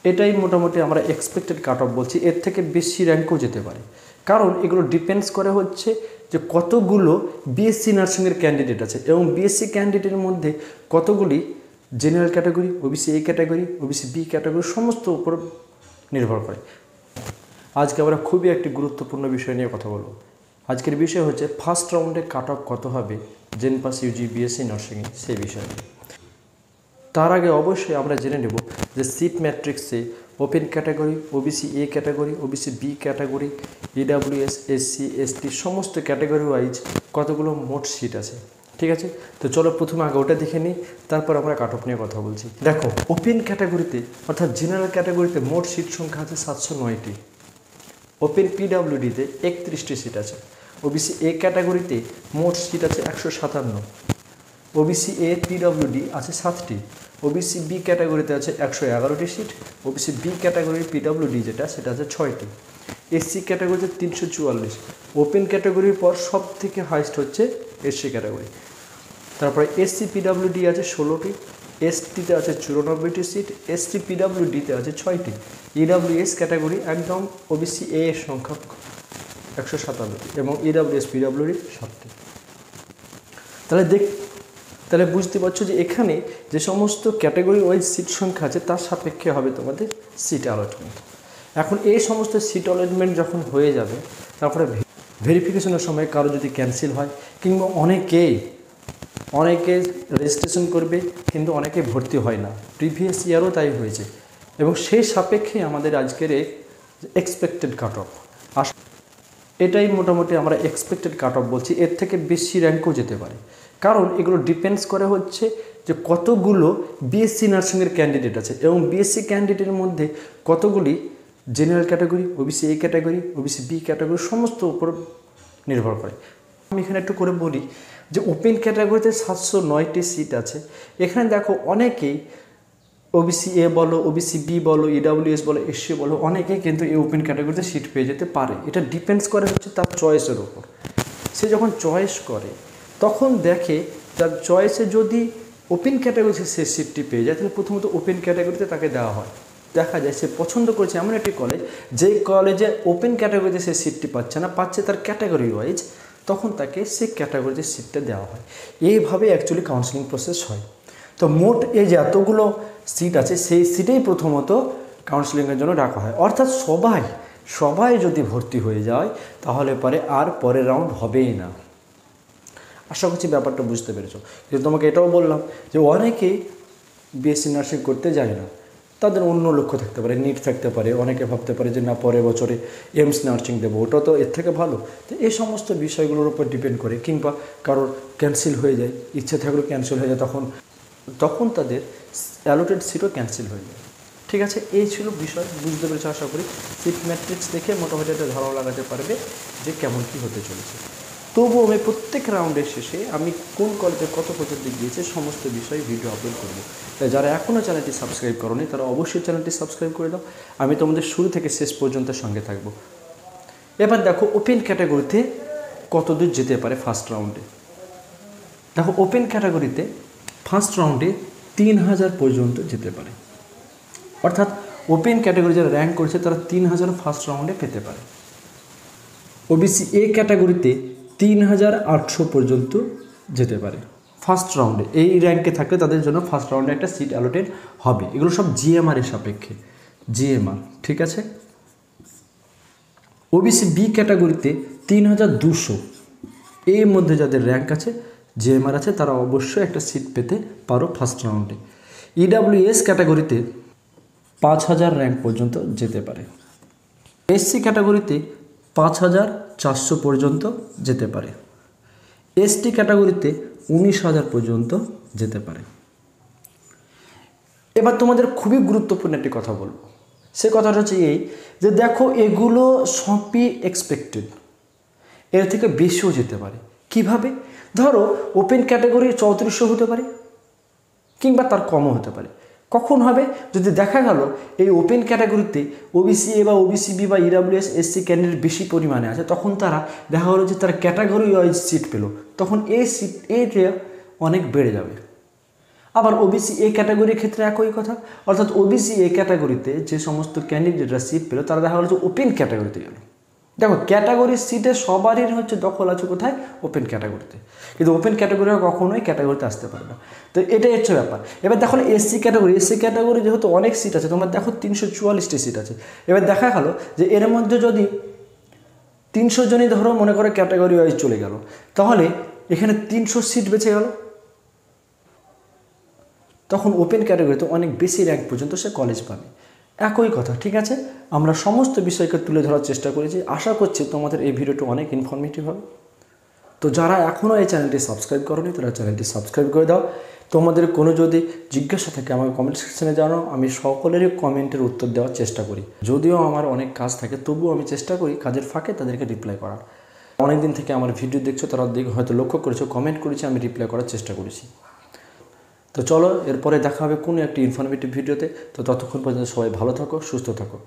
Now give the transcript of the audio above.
এটাই মোটামুটি আমরা এক্সপেক্টেড কাট অফ বলছি, এর থেকে বেশি র্যাঙ্কও যেতে পারে, কারণ এগুলো ডিপেন্ডস করে হচ্ছে যে কতগুলো বিএসসি নার্সিংয়ের ক্যান্ডিডেট আছে এবং বিএসসি ক্যান্ডিডেটের মধ্যে কতগুলি general category, OBC A category, OBC B category সমস্ত উপর নির্ভর করে। আজকে আমরা খুবই একটি গুরুত্বপূর্ণ বিষয় নিয়ে কথা বলবো। আজকের বিষয় হচ্ছে ফার্স্ট রাউন্ডে কাট অফ কত হবে জেন পাস ইউজি বিএসসি নার্সিংয়ে, সেই বিষয়ে। তার আগে অবশ্যই আমরা জেনে নেব যে সিট ম্যাট্রিক্সে open category, OBC A category, OBC B category, EWS, SC, ST সমস্ত ক্যাটাগরি ওয়াইজ কতগুলো মোট সিট আছে। ঠিক আছে, তো চলো প্রথমে আগে ওটা দেখে নিই, তারপর আমরা কাট অফ নিয়ে কথা বলছি। দেখো, ওপেন ক্যাটাগরিতে অর্থাৎ জেনারেল ক্যাটাগরিতে মোট সিট সংখ্যা আছে 709টি, ওপেন পিডাব্লিউডিতে 31টি সিট আছে, ওবিসি এ ক্যাটাগরিতে মোট সিট আছে 157, ওবিসি এ পিডাব্লিউডি আছে 7টি, ওবিসি বি ক্যাটাগরিতে আছে 111টি সিট, ওবিসি বি ক্যাটাগরির পিডাব্লিউডি যেটা সেটা আছে 6টি, এসসি ক্যাটাগরিতে 344, ওপেন ক্যাটাগরির পর সব থেকে হাইস্ট হচ্ছে এসসি ক্যাটাগরি। তারপরে এসসি পিডাব্লিউডি আছে 16টি, এসটিতে আছে 94টি সিট, এসটি পিডাব্লিউডিতে আছে 6টি, ইডাব্লিউএস ক্যাটাগরি একদম ওবিসি এ এর সংখ্যা 157টি এবং ইডাব্লিউএস পিডাব্লিউডি 7টি। তাহলে বুঝতে পারছো যে এখানে যে সমস্ত ক্যাটাগরি ওয়াইজ সিট সংখ্যা আছে তার সাপেক্ষে হবে তোমাদের সিট অ্যালটমেন্ট। এখন এই সমস্ত সিট অ্যালটমেন্ট যখন হয়ে যাবে, তারপরে ভেরিফিকেশনের সময় কারো যদি ক্যান্সেল হয় কিংবা অনেকে রেজিস্ট্রেশন করবে কিন্তু অনেকে ভর্তি হয় না, প্রিভিয়াস ইয়ারও তাই হয়েছে, এবং সেই সাপেক্ষে আমাদের আজকের এক্সপেক্টেড কাট অফ এটাই মোটামুটি আমরা এক্সপেক্টেড কাট অফ বলছি, এর থেকে বেশি র্যাঙ্কও যেতে পারে, কারণ এগুলো ডিপেন্ডস করে হচ্ছে যে কতগুলো বিএসসি নার্সিংয়ের ক্যান্ডিডেট আছে এবং বিএসসি ক্যান্ডিডেটের মধ্যে কতগুলি general category, OBC A category, OBC B category সমস্ত উপর নির্ভর করে। আমি এখানে একটু করে বলি যে ওপেন ক্যাটাগরিতে 709টি সিট আছে। এখানে দেখো অনেকেই ওবিসি এ বলো, ওবিসি বি বলো, ইডাব্লিউএস বলো, এসসি বলো, অনেকেই কিন্তু এই ওপেন ক্যাটাগরিতে সিট পেয়ে যেতে পারে। এটা ডিপেন্ডস করে হচ্ছে তার চয়েসের ওপর। সে যখন চয়েস করে তখন দেখে তার চয়েসে যদি ওপেন ক্যাটাগরিতে সে সিটটি পেয়ে যায় তাহলে প্রথমত ওপেন ক্যাটাগরিতে তাকে দেওয়া হয়। দেখা যায় সে পছন্দ করেছে এমন একটি কলেজ, যে কলেজে ওপেন ক্যাটাগরিতে সে সিটটি পাচ্ছে না, পাচ্ছে তার ক্যাটাগরি ওয়াইজ, তখন তাকে সে ক্যাটাগরিতে সিটটা দেওয়া হয়। এইভাবে অ্যাকচুয়ালি কাউন্সেলিং প্রসেস হয়। তো মোট এই যে এতগুলো সিট আছে সেই সিটেই প্রথমত কাউন্সেলিংয়ের জন্য ডাকা হয়, অর্থাৎ সবাই যদি ভর্তি হয়ে যায় তাহলে আর পরের রাউন্ড হবেই না। আশা করছি ব্যাপারটা বুঝতে পেরেছো। কিন্তু তোমাকে এটাও বললাম যে অনেকেই বিএসসি নার্সিং করতে যায় না, তাদের অন্য লক্ষ্য থাকতে পারে, নিট থাকতে পারে, অনেকে ভাবতে পারে যে না পরের বছরে এমস নার্সিং দেবো, ওটা তো এর থেকে ভালো। তো এই সমস্ত বিষয়গুলোর উপর ডিপেন্ড করে, কিংবা কারোর ক্যান্সেল হয়ে যায়, ইচ্ছে থাকলেও ক্যান্সেল হয়ে যায়, তখন তাদের অ্যালোটেড সিটও ক্যান্সেল হয়ে যায়। ঠিক আছে, এই ছিল বিষয়, বুঝতে পেরেছো আশা করি। সিট ম্যাট্রিক্স দেখে মোটামুটি একটা ধারণা লাগাতে পারবে যে কেমন কী হতে চলেছে। তবুও আমি প্রত্যেক রাউন্ডের শেষে আমি কোন কলেজে কত পর্যন্ত গিয়েছে সমস্ত বিষয়ে ভিডিও আপলোড করবো। তাই যারা এখনও চ্যানেলটি সাবস্ক্রাইব করোনি তারা অবশ্যই চ্যানেলটি সাবস্ক্রাইব করে দাও। আমি তোমাদের শুরু থেকে শেষ পর্যন্ত সঙ্গে থাকবো। এবার দেখো ওপেন ক্যাটাগরিতে কত দূর যেতে পারে ফার্স্ট রাউন্ডে। দেখো ওপেন ক্যাটাগরিতে ফার্স্ট রাউন্ডে 3000 পর্যন্ত যেতে পারে, অর্থাৎ ওপেন ক্যাটাগরি যারা র্যাঙ্ক করেছে তারা 3000 ফার্স্ট রাউন্ডে পেতে পারে। ওবিসি এ ক্যাটাগরিতে 3800 পর্যন্ত যেতে পারে ফার্স্ট রাউন্ডে। এই র্যাঙ্কে থাকলে তাদের জন্য ফার্স্ট রাউন্ডে একটা সিট অ্যালোটেড হবে। এগুলো সব জিএমআর এর সাপেক্ষে, জিএমআর, ঠিক আছে। ওবিসি বি ক্যাটাগরিতে 3200, এর মধ্যে যাদের র্যাঙ্ক আছে, জিএমআর আছে, তারা অবশ্যই একটা সিট পেতে পারো ফার্স্ট রাউন্ডে। ইডাব্লিউএস ক্যাটাগরিতে 5000 র্যাঙ্ক পর্যন্ত যেতে পারে। এসসি ক্যাটাগরিতে 5400 পর্যন্ত যেতে পারে। এসটি ক্যাটাগরিতে 19000 পর্যন্ত যেতে পারে। এবার তোমাদের খুবই গুরুত্বপূর্ণ একটি কথা বলবো। সে কথাটা হচ্ছে এই যে দেখো এগুলো সবই এক্সপেক্টেড, এর থেকে বেশিও যেতে পারে। কিভাবে? ধরো ওপেন ক্যাটাগরি 3400 হতে পারে কিংবা তার কমও হতে পারে। কখন হবে? যদি দেখা গেল এই ওপেন ক্যাটাগরিতে ওবিসি এ বা ওবিসি বি বা ইডাব্লিউএস এসসি ক্যান্ডিডেট বেশি পরিমাণে আছে, তখন তারা দেখা গেলো যে তারা ক্যাটাগরি ওয়াইজ সিট পেল, তখন এই সিট এইটা অনেক বেড়ে যাবে। আবার ওবিসি এ ক্যাটাগরির ক্ষেত্রে একই কথা, অর্থাৎ ওবিসি এ ক্যাটাগরিতে যে সমস্ত ক্যান্ডিডেটরা সিট পেল তারা দেখা গেলো যে ওপেন ক্যাটাগরিতে গেল। দেখো ক্যাটাগরির সিটে সবারই হচ্ছে দখল আছে কোথায়, ওপেন ক্যাটাগরিতে, কিন্তু ওপেন ক্যাটাগরিরা কখনোই ক্যাটাগরিতে আসতে পারে না। তো এটাই হচ্ছে ব্যাপার। এবার দেখো এসসি ক্যাটাগরি যেহেতু অনেক সিট আছে, তোমরা দেখো 344টি সিট আছে। এবার দেখা গেলো যে এর মধ্যে যদি 300 জনই ধরো মনে করে ক্যাটাগরি ওয়াইজ চলে গেল, তাহলে এখানে 300 সিট বেঁচে গেল। তখন ওপেন ক্যাটাগরিতে অনেক বেশি র্যাঙ্ক পর্যন্ত সে কলেজ পাবে। একই কথা, ঠিক আছে। আমরা সমস্ত বিষয়কে তুলে ধরার চেষ্টা করেছি। আশা করছি তোমাদের এই ভিডিওটি অনেক ইনফরমেটিভ হবে। তো যারা এখনও এই চ্যানেলটি সাবস্ক্রাইব করোনি তারা চ্যানেলটি সাবস্ক্রাইব করে দাও। তোমাদের কোনো যদি জিজ্ঞাসা থাকে আমাকে কমেন্ট সেকশনে জানাও, আমি সকলেরই কমেন্টের উত্তর দেওয়ার চেষ্টা করি। যদিও আমার অনেক কাজ থাকে তবুও আমি চেষ্টা করি কাজের ফাঁকে তাদেরকে রিপ্লাই করার। অনেক দিন থেকে আমার ভিডিও দেখছো, তারা হয়তো লক্ষ্য করেছো, কমেন্ট করেছে, আমি রিপ্লাই করার চেষ্টা করেছি। তো চলো এরপরে দেখা হবে কোনো একটি ইনফরমেটিভ ভিডিওতে। তো ততক্ষণ পর্যন্ত সবাই ভালো থাকো, সুস্থ থাকো।